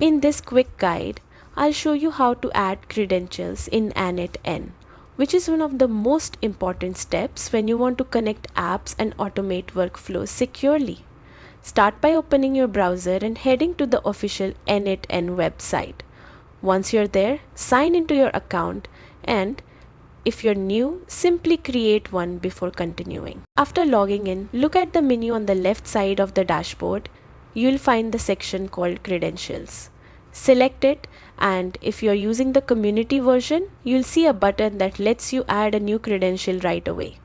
In this quick guide, I'll show you how to add credentials in N8n, which is one of the most important steps when you want to connect apps and automate workflows securely. Start by opening your browser and heading to the official N8n website. Once you're there, sign into your account, and if you're new, simply create one before continuing. After logging in, look at the menu on the left side of the dashboard. You'll find the section called Credentials. Select it, and if you're using the community version, you'll see a button that lets you add a new credential right away.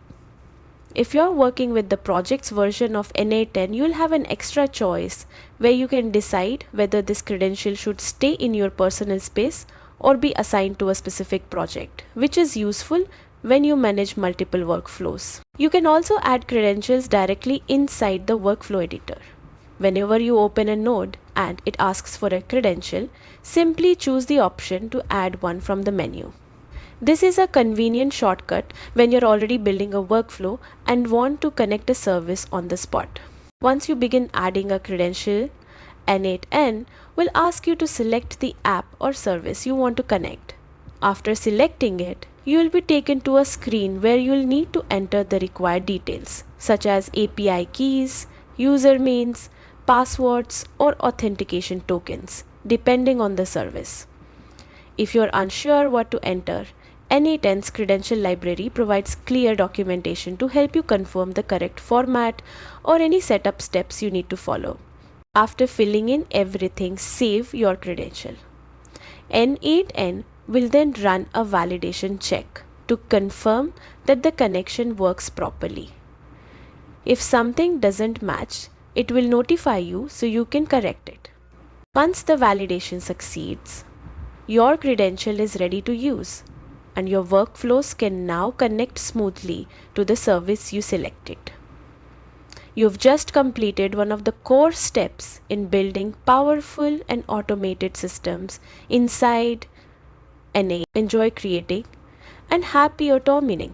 If you're working with the project's version of N8n, you'll have an extra choice where you can decide whether this credential should stay in your personal space or be assigned to a specific project, which is useful when you manage multiple workflows. You can also add credentials directly inside the workflow editor. Whenever you open a node and it asks for a credential, simply choose the option to add one from the menu. This is a convenient shortcut when you're already building a workflow and want to connect a service on the spot. Once you begin adding a credential, N8n will ask you to select the app or service you want to connect. After selecting it, you will be taken to a screen where you will need to enter the required details, such as API keys, user names, passwords, or authentication tokens, depending on the service. If you're unsure what to enter, N8n's credential library provides clear documentation to help you confirm the correct format or any setup steps you need to follow. After filling in everything, save your credential. N8n will then run a validation check to confirm that the connection works properly. If something doesn't match, it will notify you so you can correct it. Once the validation succeeds, your credential is ready to use, and your workflows can now connect smoothly to the service you selected. You've just completed one of the core steps in building powerful and automated systems inside N8n. Enjoy creating and happy automating.